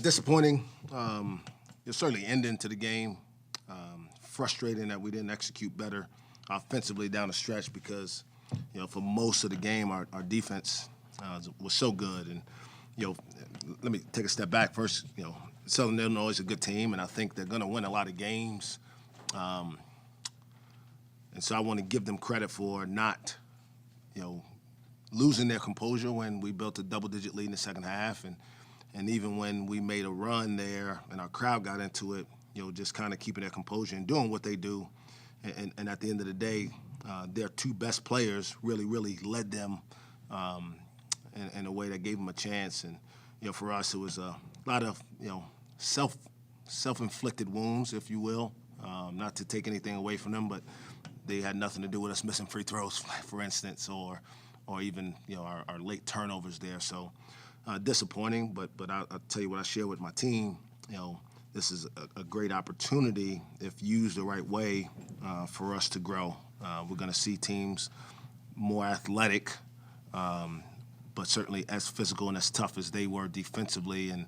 Disappointing. It's certainly ending to the game. Frustrating that we didn't execute better offensively down the stretch because, for most of the game, our defense was so good. And, let me take a step back first. Southern Illinois is a good team, and I think they're going to win a lot of games. And so I want to give them credit for not, losing their composure when we built a double-digit lead in the second half. And even when we made a run there and our crowd got into it, just kind of keeping their composure and doing what they do. And at the end of the day, their two best players really, really led them in a way that gave them a chance. And, for us, it was a lot of, self-inflicted wounds, if you will. Not to take anything away from them, but they had nothing to do with us missing free throws, for instance, or even, our late turnovers there. So disappointing, but I'll tell you what I share with my team, this is a great opportunity, if used the right way, for us to grow. We're going to see teams more athletic, but certainly as physical and as tough as they were defensively. And,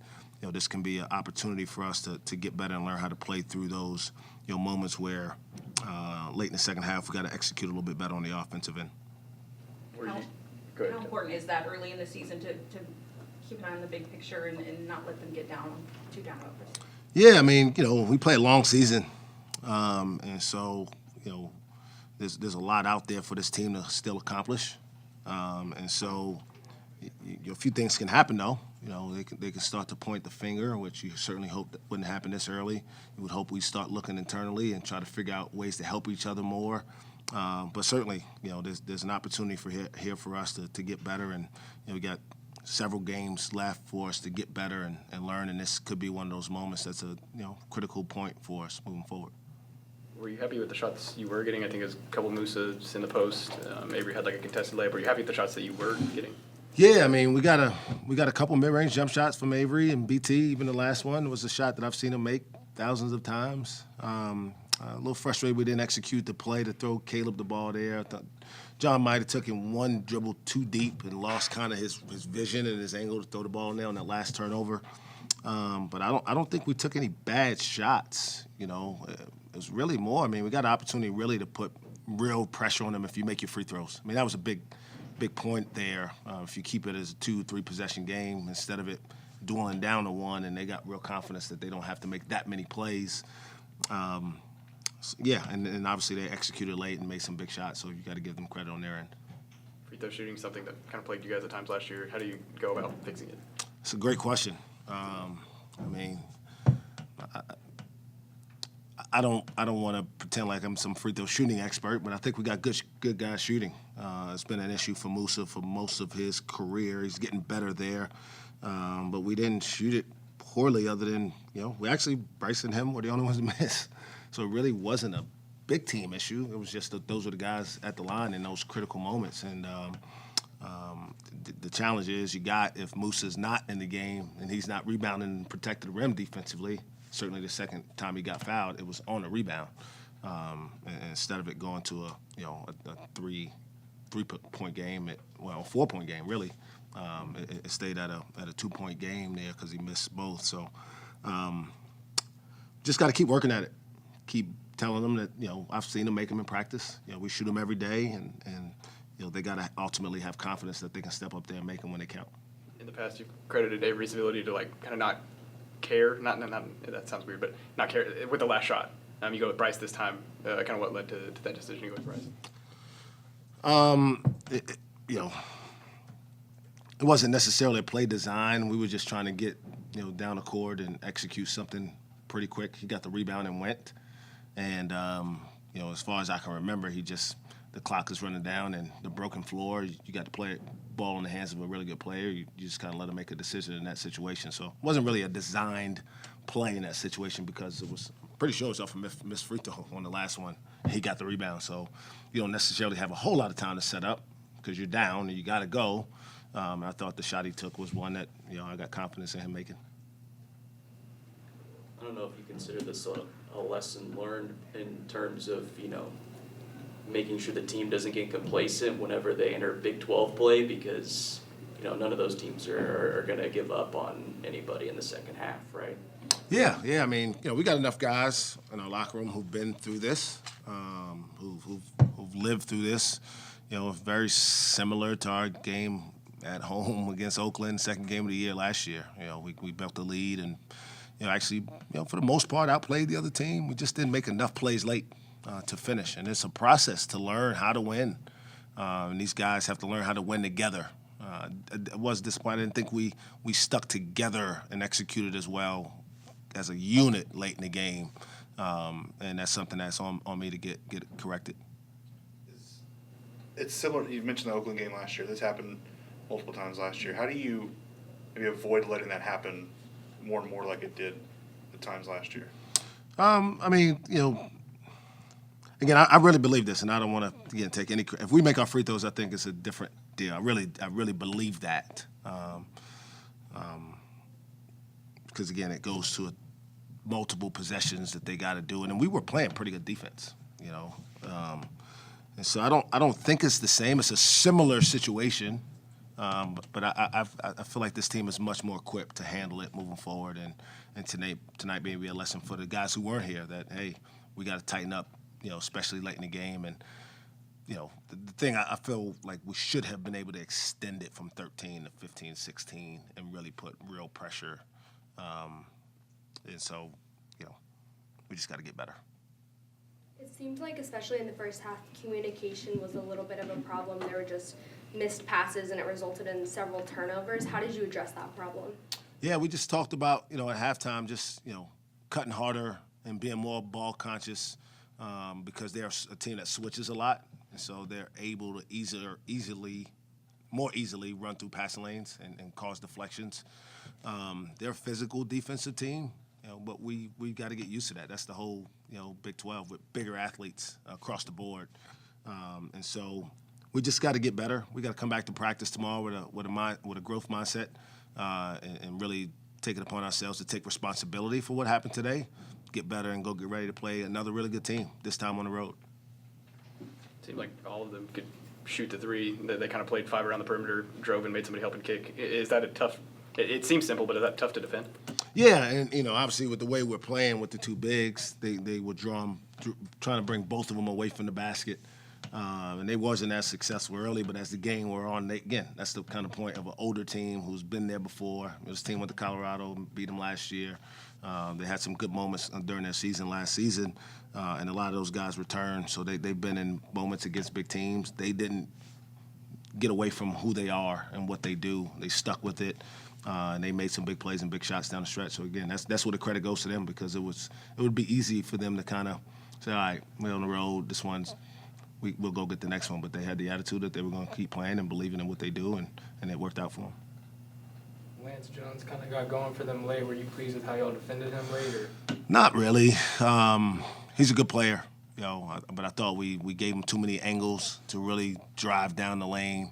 this can be an opportunity for us to get better and learn how to play through those, moments where late in the second half we got to execute a little bit better on the offensive end. How important is that early in the season to keep an eye on the big picture and not let them get too down about this? Yeah, I mean, we play a long season, and so, there's a lot out there for this team to still accomplish, and so a few things can happen though. They can start to point the finger, which you certainly hope that wouldn't happen this early. You would hope we start looking internally and try to figure out ways to help each other more. But certainly, there's an opportunity here for us to get better, and we got several games left for us to get better and learn, and this could be one of those moments that's a critical point for us moving forward. Were you happy with the shots you were getting? I think it was a couple Mooses in the post. Avery had like a contested layup. Were you happy with the shots that you were getting? Yeah, I mean, we got a couple mid-range jump shots from Avery and BT. Even the last one was a shot that I've seen him make thousands of times. A little frustrated we didn't execute the play to throw Caleb the ball there. I thought John might have took him one dribble too deep and lost kind of his vision and his angle to throw the ball in there on that last turnover. But I don't think we took any bad shots. It was really more. I mean, we got an opportunity really to put real pressure on them if you make your free throws. I mean, that was a big point there. If you keep it as a 2-3 possession game instead of it dwindling down to one, and they got real confidence that they don't have to make that many plays. And obviously they executed late and made some big shots, so you got to give them credit on their end. Free throw shooting, something that kind of plagued you guys at times last year. How do you go about fixing it? It's a great question. I don't want to pretend like I'm some free throw shooting expert, but I think we got good guys shooting. It's been an issue for Musa for most of his career. He's getting better there, but we didn't shoot it poorly. Other than we actually Bryce and him were the only ones to miss, so it really wasn't a big team issue. It was just that those were the guys at the line in those critical moments. And the challenge is if Musa's not in the game and he's not rebounding and protecting the rim defensively. Certainly the second time he got fouled, it was on a rebound. Instead of it going to a 3-point game, a 4-point game really. It stayed at a 2-point game there because he missed both. So just got to keep working at it. Keep telling them that I've seen them make them in practice. We shoot them every day, and they got to ultimately have confidence that they can step up there and make them when they count. In the past, you've credited Avery's ability to kind of not care, not that sounds weird, but not care with the last shot. You go with Bryce this time. Kind of what led to that decision to go with Bryce? It wasn't necessarily a play design. We were just trying to get down the court and execute something pretty quick. He got the rebound and went. And as far as I can remember, the clock is running down and the broken floor. You got to play ball in the hands of a really good player. You just kind of let him make a decision in that situation. So it wasn't really a designed play in that situation because it was pretty sure it was off a missed free throw on the last one. He got the rebound. So you don't necessarily have a whole lot of time to set up because you're down and you got to go. I thought the shot he took was one that I got confidence in him making. I don't know if you consider this a lesson learned in terms of making sure the team doesn't get complacent whenever they enter Big 12 play, because none of those teams are going to give up on anybody in the second half, right? Yeah. I mean, we got enough guys in our locker room who've been through this, who've lived through this. Very similar to our game at home against Oakland, second game of the year last year. We built the lead and, actually, for the most part, outplayed the other team. We just didn't make enough plays late to finish. And it's a process to learn how to win. And these guys have to learn how to win together. I was disappointed. I didn't think we stuck together and executed as well as a unit late in the game. And that's something that's on me to get corrected. It's similar. You mentioned the Oakland game last year. This happened multiple times last year. How do you maybe avoid letting that happen more and more like it did the times last year? I mean, again, I really believe this, and I don't want to take any. If we make our free throws, I think it's a different deal. I really believe that, because again, it goes to multiple possessions that they got to do, and we were playing pretty good defense, and so I don't think it's the same. It's a similar situation, but I feel like this team is much more equipped to handle it moving forward, and tonight maybe a lesson for the guys who weren't here that hey, we got to tighten up. Especially late in the game. And, the thing I feel like we should have been able to extend it from 13 to 15, 16 and really put real pressure. And so, we just got to get better. It seemed like, especially in the first half, communication was a little bit of a problem. There were just missed passes, and it resulted in several turnovers. How did you address that problem? Yeah, we just talked about, at halftime, just, cutting harder and being more ball conscious. Because they're a team that switches a lot, and so they're able to more easily run through passing lanes and cause deflections. They're a physical defensive team, but we got to get used to that. That's the whole Big 12 with bigger athletes across the board, and so we just got to get better. We got to come back to practice tomorrow with a growth mindset and really take it upon ourselves to take responsibility for what happened today. Get better and go get ready to play another really good team, this time on the road. Seemed like all of them could shoot the three. They kind of played five around the perimeter, drove and made somebody help and kick. Is that a tough – it seems simple, but is that tough to defend? Yeah, and, obviously with the way we're playing with the two bigs, they would trying to bring both of them away from the basket. And they wasn't as successful early, but as the game wore on, that's the kind of point of an older team who's been there before. This team went to Colorado and beat them last year. They had some good moments during their season last season, and a lot of those guys returned. So they've been in moments against big teams. They didn't get away from who they are and what they do. They stuck with it, and they made some big plays and big shots down the stretch. So, again, that's where the credit goes to them because it would be easy for them to kind of say, all right, we're on the road. This one's we'll go get the next one. But they had the attitude that they were going to keep playing and believing in what they do, and it worked out for them. Lance Jones kind of got going for them late. Were you pleased with how y'all defended him late? Or? Not really. He's a good player, but I thought we gave him too many angles to really drive down the lane,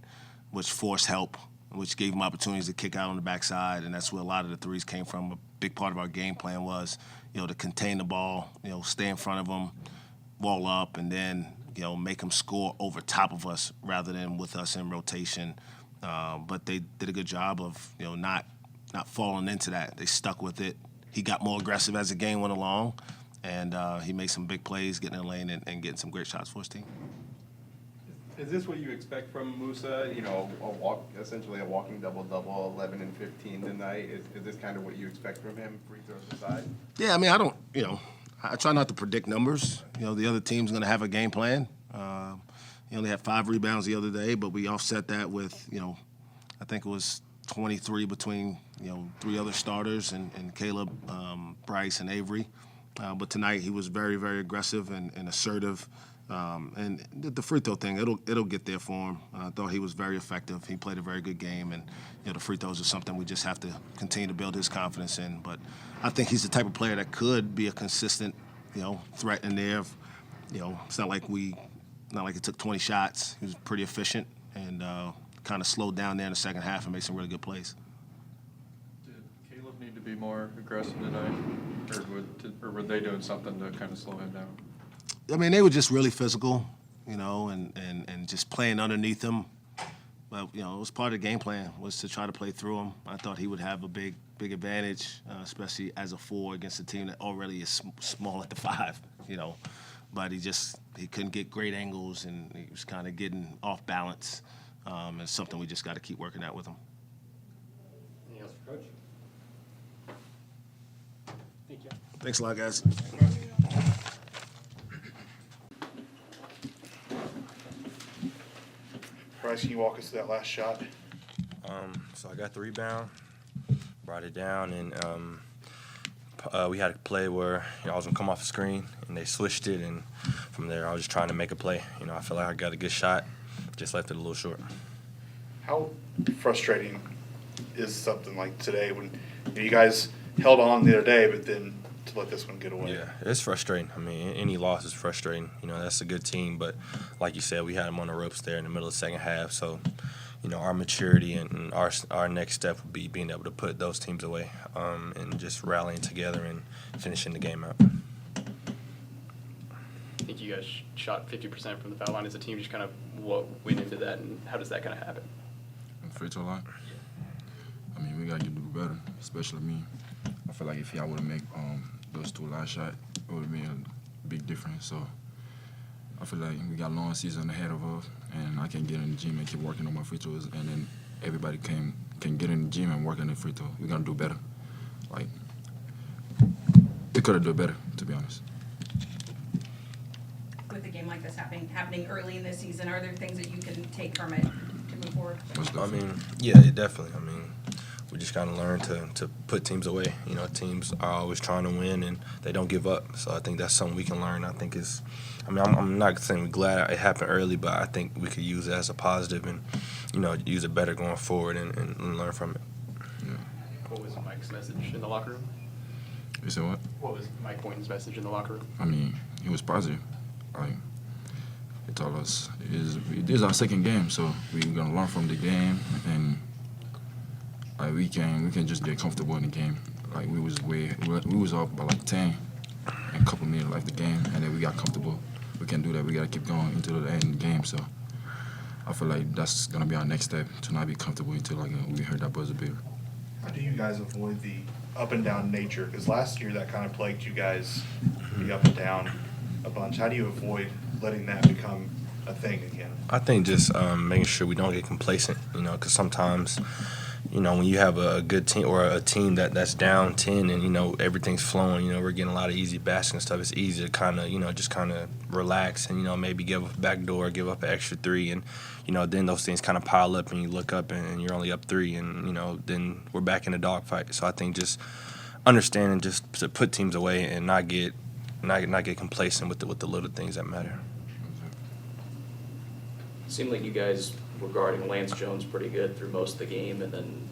which forced help, which gave him opportunities to kick out on the backside, and that's where a lot of the threes came from. A big part of our game plan was, to contain the ball, stay in front of them, wall up, and then, make them score over top of us rather than with us in rotation. But they did a good job of, not falling into that. They stuck with it. He got more aggressive as the game went along, and he made some big plays, getting in the lane and getting some great shots for his team. Is this what you expect from Musa? Essentially a walking double-double, 11 and 15 tonight. Is this kind of what you expect from him, free throws aside? Yeah, I mean, I try not to predict numbers. The other team's going to have a game plan. He only had 5 rebounds the other day, but we offset that with, I think it was 23 between, 3 other starters and Caleb, Bryce, and Avery. But tonight he was very, very aggressive and assertive. And the free throw thing, it'll get there for him. I thought he was very effective. He played a very good game, and the free throws are something we just have to continue to build his confidence in. But I think he's the type of player that could be a consistent, threat in there. It's not like he took 20 shots. He was pretty efficient and kind of slowed down there in the second half and made some really good plays. Did Caleb need to be more aggressive tonight, or were they doing something to kind of slow him down? I mean, they were just really physical, and just playing underneath him. But it was part of the game plan was to try to play through him. I thought he would have a big advantage, especially as a 4 against a team that already is small at the 5. But he couldn't get great angles, and he was kind of getting off balance. And it's something we just got to keep working at with him. Anything else for Coach? Thank you. Thanks a lot, guys. Bryce, can you walk us through that last shot? So I got the rebound, brought it down, and we had a play where I was gonna come off the screen, and they switched it, and from there I was just trying to make a play. I feel like I got a good shot, just left it a little short. How frustrating is something like today when you guys held on the other day, but then to let this one get away? Yeah, it's frustrating. Any loss is frustrating. That's a good team, but like you said, we had them on the ropes there in the middle of the second half. So, our maturity and our next step would be being able to put those teams away and just rallying together and finishing the game out. I think you guys shot 50% from the foul line as a team. Just kind of what went into that, and how does that kind of happen? Free throw line? We got to do better, especially me. I feel like if y'all would have made those 2 last shots, it would have been a big difference. So I feel like we got a long season ahead of us, and I can get in the gym and keep working on my free throws, and then everybody can get in the gym and work on the free throw. We're going to do better. We could have done better, to be honest. With a game like this happening early in the season, are there things that you can take from it to move forward? Yeah, definitely. We just got to learn to put teams away. Teams are always trying to win, and they don't give up. So I think that's something we can learn. I think I'm not saying we're glad it happened early, but I think we could use it as a positive and, use it better going forward and learn from it. Yeah. What was Mike's message in the locker room? You said what? What was Mike Boynton's message in the locker room? He was positive. He told us this is our second game, so we're gonna learn from the game, and we can just get comfortable in the game. We was up by 10, and a couple minutes left the game, and then we got comfortable. We can do that. We gotta keep going into the end of the game. So I feel like that's gonna be our next step, to not be comfortable until we heard that buzzer beater. How do you guys avoid the up and down nature? Because last year that kind of plagued you guys, the up and down a bunch. How do you avoid letting that become a thing again? I think just making sure we don't get complacent, because sometimes, when you have a good team or a team that's down 10 and, everything's flowing, we're getting a lot of easy baskets and stuff, it's easy to kind of, just kind of relax and, maybe give up a backdoor, give up an extra 3. And, then those things kind of pile up and you look up and you're only up 3 and, then we're back in a dogfight. So I think just understanding just to put teams away and not get complacent with the little things that matter. Seemed like you guys were guarding Lance Jones pretty good through most of the game, and then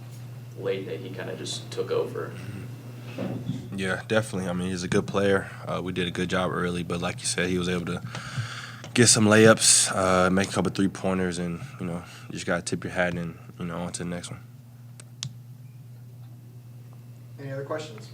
late he kind of just took over. Yeah, definitely. He's a good player. We did a good job early, but like you said, he was able to get some layups, make a couple 3-pointers, and, you just got to tip your hat and, on to the next one. Any other questions?